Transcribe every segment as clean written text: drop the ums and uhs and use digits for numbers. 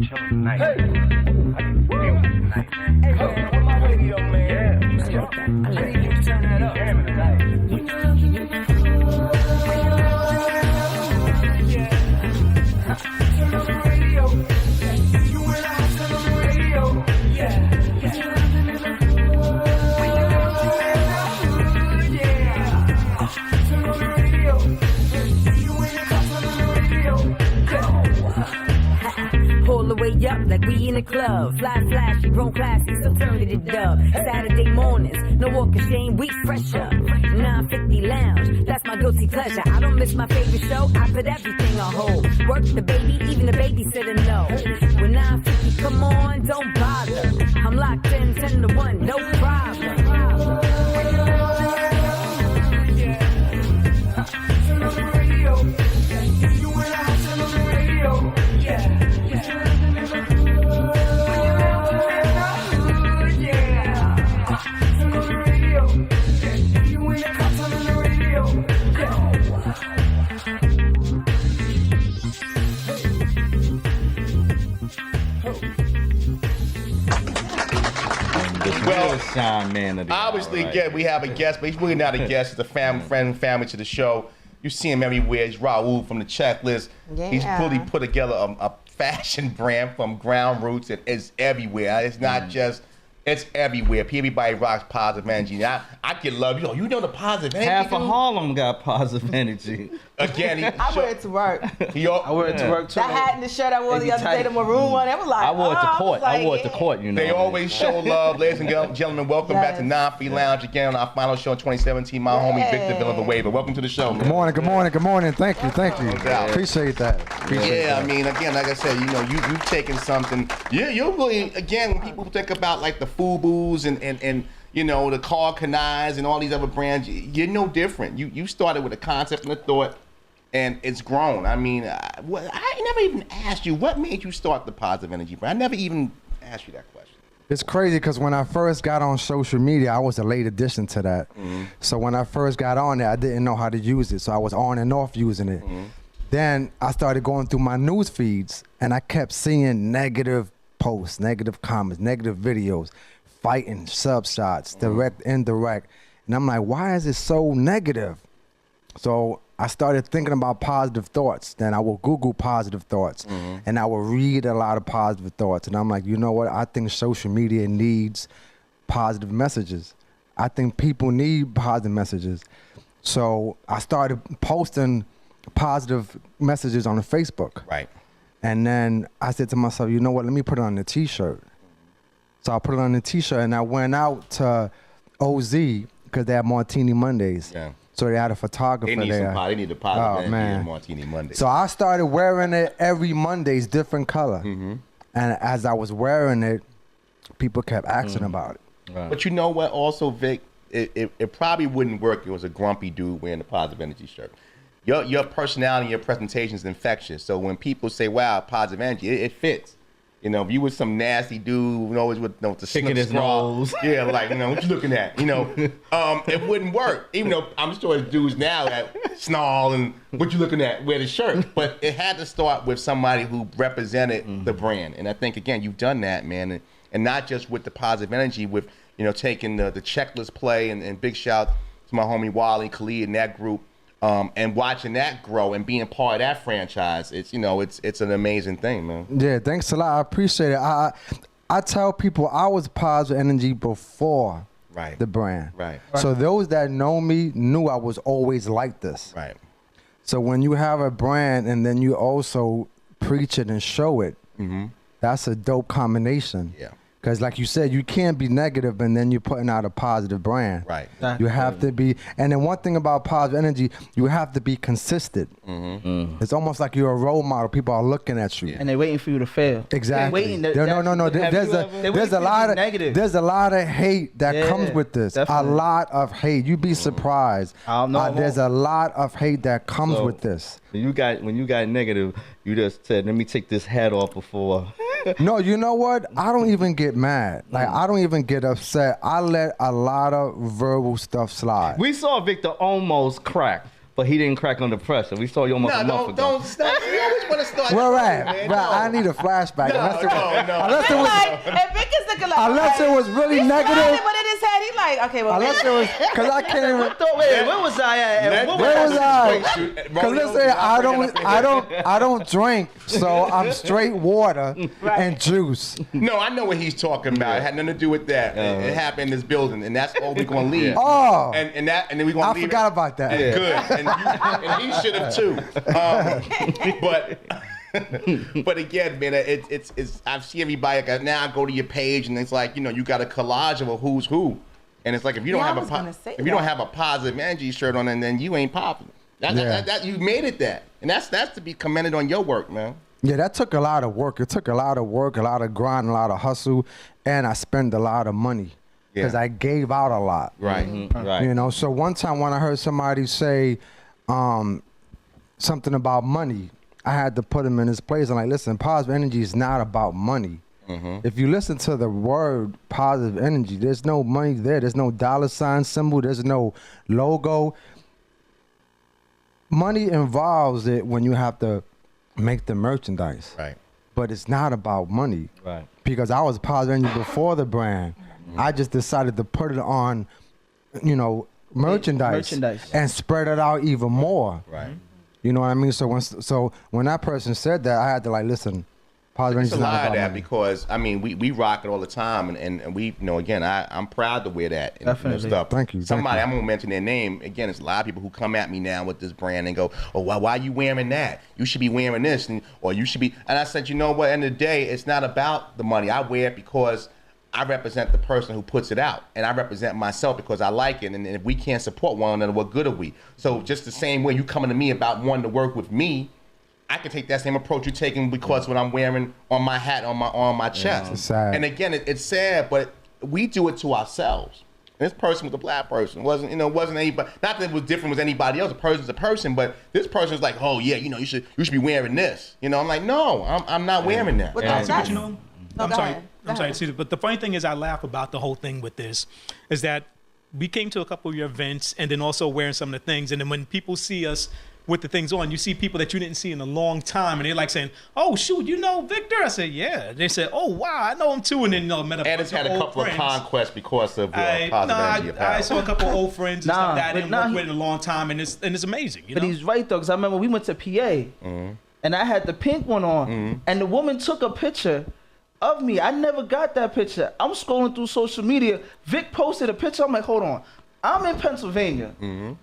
be chilling tonight. I need to feel tonight, man. Hey, man, where my radio, man? Yeah, let's go. I need you to turn that up. Jamming tonight. Turn on the radio. You and I turn on the radio. Yeah. Pull the way up like we in a club. Fly flashy, grown classy, so turn it up. Saturday mornings, no walk of shame, we fresh up. 950 lounge, that's my guilty pleasure. I don't miss my favorite show, I put everything on hold. Work the baby, even the babysitter know. When 950 come on, don't bother. I'm locked in 10 to 1, no problem. Turn on the radio. You and I turn on the radio. Yeah. Well, obviously, again, we have a guest, but he's really not a guest. He's a family to the show. You see him everywhere. He's Raul from the Checklist. Yeah. He's really put together a fashion brand from ground roots. It is everywhere. It's not just. It's everywhere. Everybody rocks positive energy. I get love. You know the positive energy. Half of Harlem got positive energy. Again, I wear it to work. I wear it to work too. That hat and the shirt I wore the other day, the maroon one. It was like, I wore it to court. I wore it to court. You know. They always show love, ladies and gentlemen. Welcome back to 950 Lounge again on our final show in 2017. My homie Victor Villanueva. Welcome to the show, man. Good morning. Thank you. Appreciate that. I mean, again, like I said, you've taken something. You're really, again, when people think about like the FUBUs and the Carl Kanais and all these other brands, you're no different. You started with a concept and a thought, and it's grown. I mean, I never even asked you what made you start the Positive Energy brand. I never even asked you that question. It's crazy because when I first got on social media, I was a late addition to that. Mm-hmm. So when I first got on there, I didn't know how to use it. So I was on and off using it. Mm-hmm. Then I started going through my news feeds, and I kept seeing negative posts, negative comments, negative videos, fighting, sub shots, direct, indirect. And I'm like, why is it so negative? So I started thinking about positive thoughts. Then I will Google positive thoughts, and I will read a lot of positive thoughts. And I'm like, you know what? I think social media needs positive messages. I think people need positive messages. So I started posting positive messages on the Facebook. Right. And then I said to myself, you know what? Let me put it on the T-shirt. So I put it on the T-shirt, and I went out to OZ because they had Martini Mondays. Yeah. So they had a photographer there. They need a positive energy Martini Mondays. So I started wearing it every Monday's different color. Mm-hmm. And as I was wearing it, people kept asking about it. Right. But you know what? Also, Vic, it probably wouldn't work if it was a grumpy dude wearing a positive energy shirt. Your personality, your presentation is infectious. So when people say, "Wow, positive energy," it fits. If you was some nasty dude, always with the sticking his nose, yeah, like what you looking at? It wouldn't work. Even though I'm sure there's dudes now that snarl and what you looking at, wear the shirt. But it had to start with somebody who represented the brand. And I think again, you've done that, man, and not just with the positive energy, with taking the Checklist play and big shout to my homie Wally, Khalid, and that group. And watching that grow and being part of that franchise, it's an amazing thing, man. Yeah, thanks a lot. I appreciate it. I tell people I was positive energy before the brand. Right. So those that know me knew I was always like this. Right. So when you have a brand and then you also preach it and show it, that's a dope combination. Yeah. Because like you said, you can't be negative and then you're putting out a positive brand. Right. You have to be, and then one thing about positive energy, you have to be consistent. It's almost like you're a role model. People are looking at you. And they're waiting for you to fail. Exactly. No. There's a lot of hate that comes with this. Definitely. A lot of hate. You'd be surprised. There's a lot of hate that comes with this. When you got negative, you just said, "Let me take this hat off before." No, you know what? I don't even get mad. Like, I don't even get upset. I let a lot of verbal stuff slide. We saw Victor almost crack but he didn't crack under pressure. We saw you almost a month ago. Don't stop. You always want to start. Where at? man. Right, I need a flashback. Unless it was, If Vic is looking like, unless it was really he's negative. smiling, but in his head, he like, okay, well, Unless it was, because I can't even. Wait, where was I at? Where was I? Because listen, I don't drink, so I'm straight water and juice. No, I know what he's talking about. It had nothing to do with that. It happened in this building, and that's all we're gonna leave. Oh, and then we're gonna leave. I forgot about that. And good, and he should have too. But again, man, it's I see everybody. Like, now I go to your page, and it's like, you got a collage of a who's who, and it's like if you don't don't have a positive energy shirt on, and then you ain't popular. That you made it that, and that's to be commended on your work, man. Yeah, that took a lot of work. It took a lot of work, a lot of grind, a lot of hustle, and I spent a lot of money because I gave out a lot. Right. Right. So one time when I heard somebody say something about money, I had to put him in his place. I'm like, listen, positive energy is not about money. If you listen to the word positive energy, there's no money there. There's no dollar sign symbol. There's no logo. Money involves it when you have to make the merchandise. Right. But it's not about money. Right. Because I was positive energy before the brand. I just decided to put it on, merchandise and spread it out even more. Right. You know what I mean? So when that person said that, I had to listen. Positive It's a energy is not lot of about that money. because we rock it all the time, and we again I'm proud to wear that and Definitely. stuff. Thank you. Somebody I'm gonna mention their name again. It's a lot of people who come at me now with this brand and go, "Oh, why you wearing that? You should be wearing this, or you should be." And I said, you know what? End of the day, it's not about the money. I wear it because I represent the person who puts it out, and I represent myself because I like it. And if we can't support one another, what good are we? So just the same way you coming to me about wanting to work with me, I can take that same approach you're taking because what I'm wearing on my hat, on my chest. It's sad. And again, it's sad, but we do it to ourselves. And this person was a black person. Wasn't anybody. Not that it was different with anybody else. A person's a person, but this person is like, oh yeah, you should be wearing this. I'm like, no, I'm not wearing that. But But that's, you know, No, I'm go sorry. ahead. Go I'm sorry. ahead. See, but the funny thing is, I laugh about the whole thing with this, is that we came to a couple of your events, and then also wearing some of the things, and then when people see us with the things on, you see people that you didn't see in a long time, and they're like saying, "Oh shoot, you know Victor?" I said, "Yeah." They said, "Oh wow, I know him too," and then met up. And it's had a couple of conquests because of positive energy apparel. I saw a couple of old friends and Nah, stuff that I but didn't nah, work with in a long time, and it's amazing. But he's right though, because I remember we went to PA, and I had the pink one on, and the woman took a picture of me. I never got that picture. I'm scrolling through social media. Vic posted a picture. I'm like, hold on. I'm in Pennsylvania.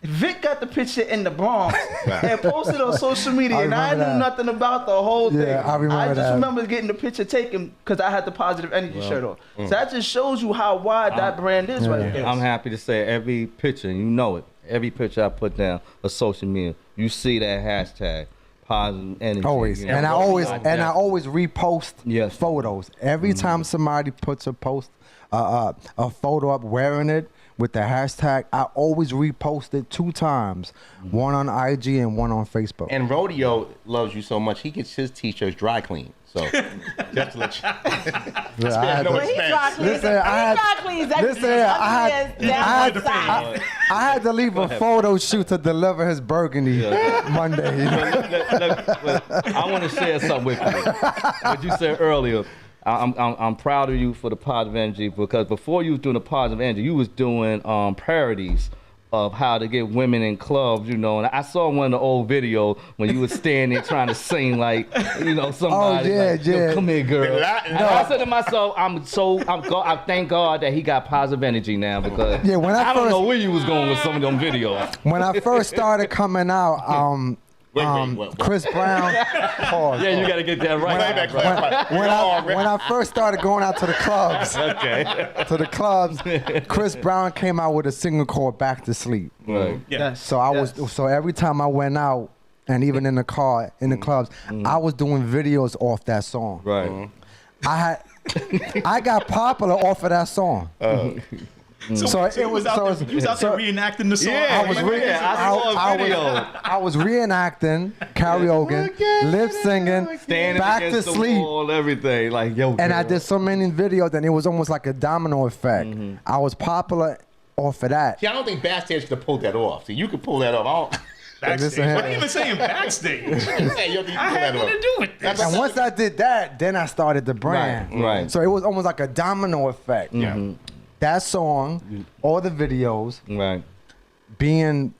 Vic got the picture in the Bronx and posted on social media, and I knew nothing about the whole thing. Yeah, I remember just that. remember getting the picture taken because I had the positive energy shirt on. So that just shows you how wide that brand is right there. I'm happy to say every picture, you know it, every picture I put down of social media, you see that hashtag. Positive energy. Always. you know? And I always repost photos. Every time somebody puts a photo up wearing it with the hashtag, I always repost it 2 times. One on IG and one on Facebook. And Rodeo loves you so much, he gets his t-shirts dry clean. So just to let you. Yeah, I had to- no He dry cleans. Listen, I had to leave a photo shoot to deliver his burgundy Monday. I want to share something with you. What you said earlier, I'm proud of you for the positive energy, because before you was doing the positive energy, you was doing parodies of how to get women in clubs, and I saw one of the old videos when you was standing there trying to sing like, somebody Yo, come here, girl. And I said to myself, I thank God that he got positive energy now, because I don't know where you was going with some of them videos. When I first started coming out, Chris Brown. Pause. Yeah, you got to get that right. When I first started going out to the clubs, Chris Brown came out with a single called "Back to Sleep." Right. Yeah. So every time I went out, and even in the car, in the clubs, I was doing videos off that song. Right. I got popular off of that song. So you was out there reenacting the song. Yeah, I was reenacting, karaoke, lip singing, Standing back to against the sleep. wall, everything. Like, yo, And I girl. did so many videos, and it was almost like a domino effect. I was popular off of that. See, I don't think Backstage could have pulled that off. See, you could pull that off. Backstage. Listen, What are you even saying backstage? Hey, yo, I had nothing to do with this. And once I did that, then I started the brand. Right. So it was almost like a domino effect. Yeah. That song, all the videos, Right. being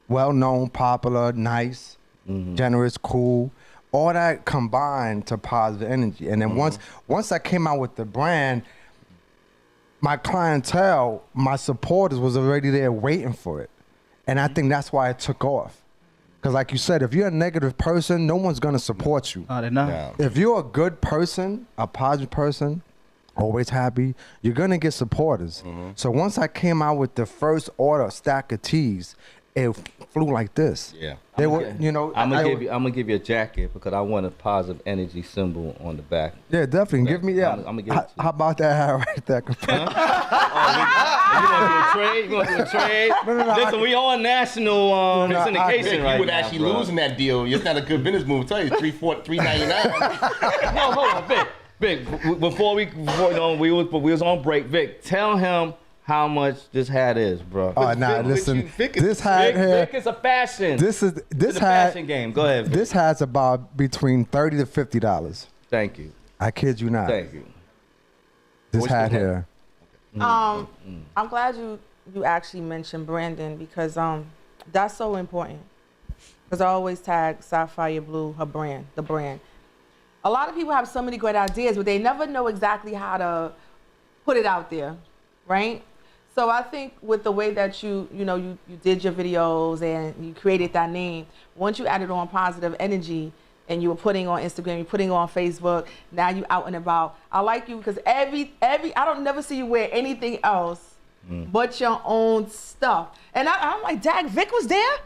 well-known, popular, nice, generous, cool, all that combined to positive energy. And then once I came out with the brand, my clientele, my supporters was already there waiting for it. And I think that's why it took off. Because like you said, if you're a negative person, no one's going to support you. No, they're not. Yeah. If you're a good person, a positive person, always happy, you're going to get supporters. So once I came out with the first order stack of tees, it flew like this. Yeah. They were, you know. I'm gonna give you a jacket because I want a positive energy symbol on the back. Yeah, definitely. Give me, I'm gonna give it to you. How about that hat right there? You want to do a trade? You want to do a trade? No, Listen, we on national syndication You right would now, actually bro. losing that deal. It's not a good business move. I tell you, $3.99. No, hold on, Vic. Before we was on break. Vic, tell him how much this hat is, bro. Oh, nah, Vic, listen. Vic is- This hat here, Vic is a fashion. this It's a hat, fashion game. Go ahead, Vic. this hat's about between $30 to $50. Thank you. I kid you not. Thank you. This What's hat the here. I'm glad you actually mentioned branding because that's so important. Because I always tag Sapphire Blue, her brand, the brand. A lot of people have so many great ideas, but they never know exactly how to put it out there, right? So I think with the way that you did your videos and you created that name, once you added on positive energy and you were putting on Instagram, you're putting on Facebook, now you out and about. I like you because every I don't never see you wear anything else but your own stuff. And I'm like, Dag, Vic was there?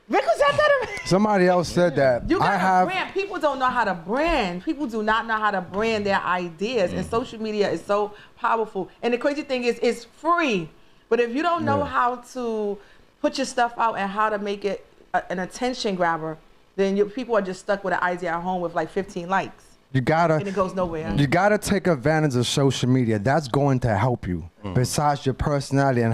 Vic was at that? Somebody else said that. You I got have. to brand. People don't know how to brand. People do not know how to brand their ideas. And social media is so powerful. And the crazy thing is, it's free. But if you don't know how to put your stuff out and how to make it an attention grabber, then people are just stuck with an idea at home with like 15 likes. You gotta. And it goes nowhere. You gotta take advantage of social media. That's going to help you. Besides your personality and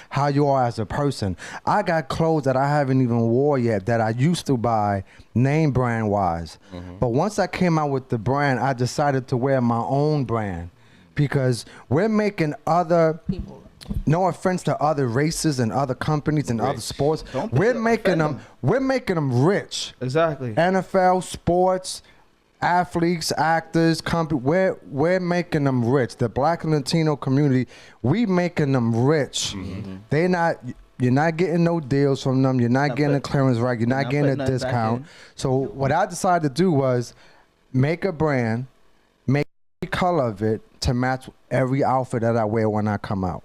how you are as a person. I got clothes that I haven't even wore yet that I used to buy name brand wise. But once I came out with the brand, I decided to wear my own brand because we're making other People. No offense to other races and other companies and other sports. We're making them rich. Exactly. NFL, sports, athletes, actors, we're making them rich. The Black and Latino community, we making them rich. You're not getting no deals from them. You're not getting a clearance right. You're not getting a putting nothing back discount. in. So what I decided to do was make a brand, make the color of it to match every outfit that I wear when I come out.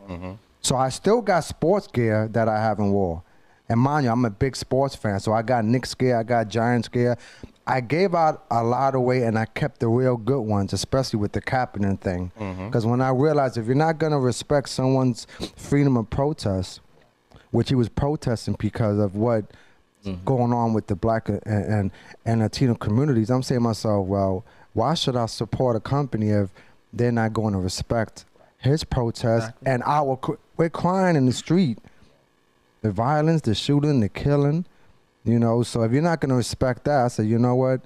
So I still got sports gear that I haven't wore. And mind you, I'm a big sports fan, so I got Knicks gear, I got Giants gear. I gave out a lot away, and I kept the real good ones, especially with the Kaepernick thing. Because when I realized if you're not going to respect someone's freedom of protest, which he was protesting because of what going on with the Black and Latino communities, I'm saying to myself, well, why should I support a company if they're not going to respect his protest? And we're crying in the street. The violence, the shooting, the killing, so if you're not going to respect that, I said, you know what?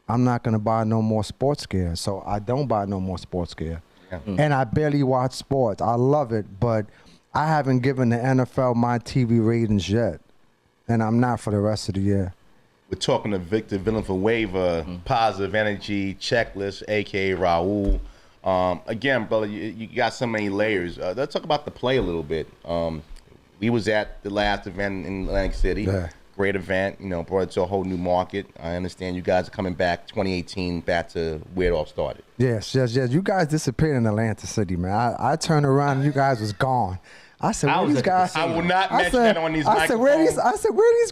I'm not going to buy no more sports gear. So I don't buy no more sports gear. And I barely watch sports. I love it, but I haven't given the NFL my TV ratings yet. And I'm not for the rest of the year. We're talking to Victor Villanueva, Positive Energy Checklist, a.k.a. Raul. Again, brother, you got so many layers. Let's talk about the play a little bit. We was at the last event in Atlantic City. Yeah. Great event, brought it to a whole new market. I understand you guys are coming back 2018 back to where it all started. Yes. You guys disappeared in Atlantic City, man. I turned around and you guys was gone. I said, where these guys? I will not mention that on these I said, where these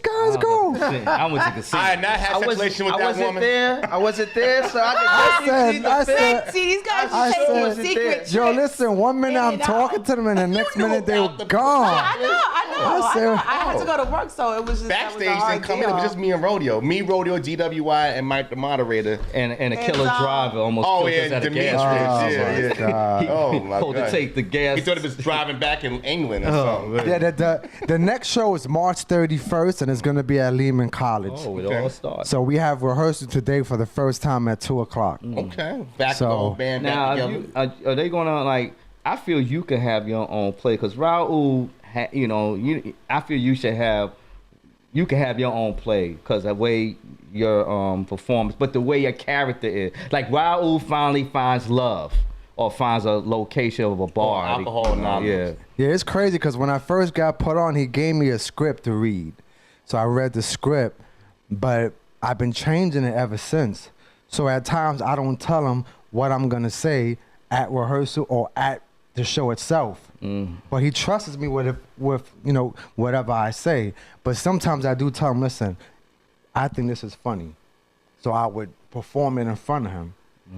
guys go? I went to casino. I had not had speculation with that woman. I wasn't there, so I said, See, these guys I are taking said, secret tricks. yo, listen, 1 minute I'm In and talking out. to them and the next minute they were about the- gone. I know. I had to go to work, so it was just Backstage that was a hard didn't come in. It deal. was just me and Rodeo. Me, Rodeo, GWI, and Mike, the moderator. And a killer And, driver almost Oh killed us yeah, at a Demetrius. gas Yeah, station. yeah. God. Oh my Told to god. take the gas. He thought it was driving back in England or Oh, something. man. Yeah, the next show is March 31st, and it's going to be at Lehman College. Oh, it Okay. all starts. So we have rehearsal today for the first time at 2 o'clock. Okay. Back So- the whole band Now, back are, together. are they gonna like? I feel you could have your own play because Raul, I feel you should have. You can have your own play because the way your performance, but the way your character is. Like Raul finally finds love or finds a location of a bar. alcohol anonymous. Yeah. Yeah, it's crazy because when I first got put on, he gave me a script to read. So I read the script, but I've been changing it ever since. So at times I don't tell him what I'm gonna say at rehearsal or at the show itself. But he trusts me with whatever I say. But sometimes I do tell him, listen, I think this is funny. So I would perform it in front of him.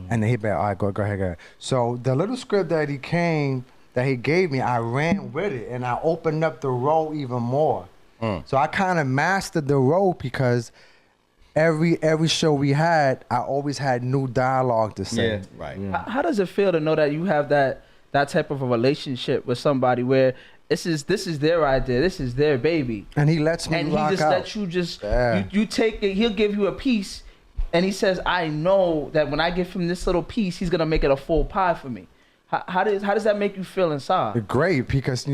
And then he'd be like, all right, go ahead. So the little script that he gave me, I ran with it and I opened up the role even more. So I kind of mastered the role because every show we had, I always had new dialogue to say. Yeah. Right. How does it feel to know that you have that type of a relationship with somebody where this is their idea, this is their baby, And he lets me and he rock just out. lets you just Yeah. you take it. He'll give you a piece, and he says, "I know that when I give him this little piece, he's gonna make it a full pie for me." How does that make you feel inside? Great, because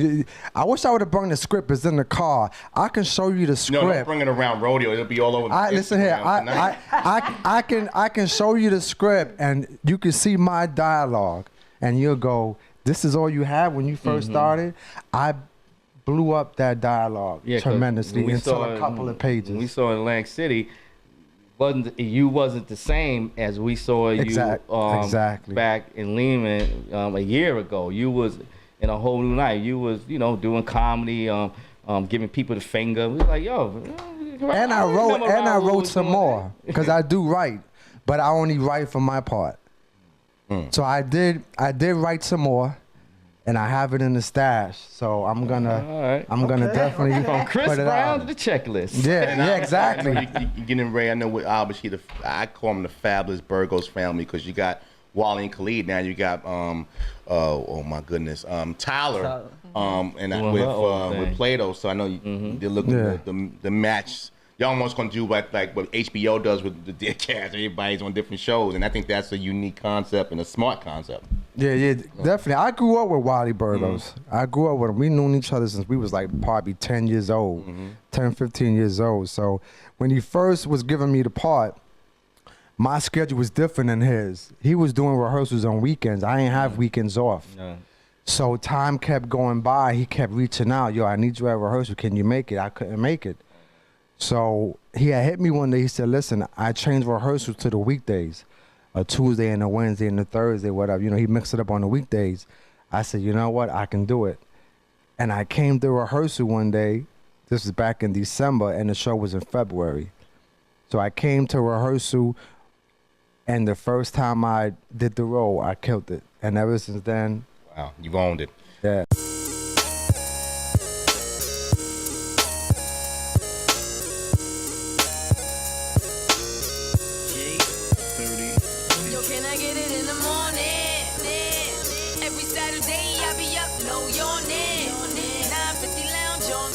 I wish I would have brought the script. It's in the car. I can show you the No, script. don't bring it around Rodeo. It'll be all over. Listen here. Instagram tonight. I can show you the script, and you can see my dialogue, and you'll go, "This is all you had when you first started." I blew up that dialogue 'cause tremendously when we into saw a couple of pages. When we saw in Atlantic City, wasn't the same as we saw you Exactly. back in Lehman a year ago. You was in a whole new light. You was doing comedy, giving people the finger. We was like, yo. And I remember Raul wrote was some doing more that. because I do write, but I only write for my part. So I did write some more, and I have it in the stash. So I'm All gonna right. definitely From Chris put it Brown to out. the checklist. Yeah, exactly. You getting ready. I know with Albert, I call them the fabulous Burgos family because you got Wally and Khalid. Now you got oh my goodness, Tyler. And Doing her own thing. with Plato. So I know they're looking Yeah. at the match. Y'all almost gonna do like what HBO does with the Dead Cats. Everybody's on different shows, and I think that's a unique concept and a smart concept. Yeah, definitely. I grew up with Wally Burgos. I grew up with him. We known each other since we was like probably 10 years old, 10, 15 years old. So when he first was giving me the part, my schedule was different than his. He was doing rehearsals on weekends. I ain't have weekends off. Yeah. So time kept going by. He kept reaching out. Yo, I need you at rehearsal. Can you make it? I couldn't make it. So he had hit me one day. He said, listen, I changed rehearsals to the weekdays, a Tuesday and a Wednesday and a Thursday, whatever. He mixed it up on the weekdays. I said, you know what? I can do it. And I came to rehearsal one day. This was back in December, and the show was in February. So I came to rehearsal, and the first time I did the role, I killed it. And ever since then, Wow, you've owned it. yeah. Yo, can I get it in the morning? Every Saturday I be up, know your name. 950 lounge on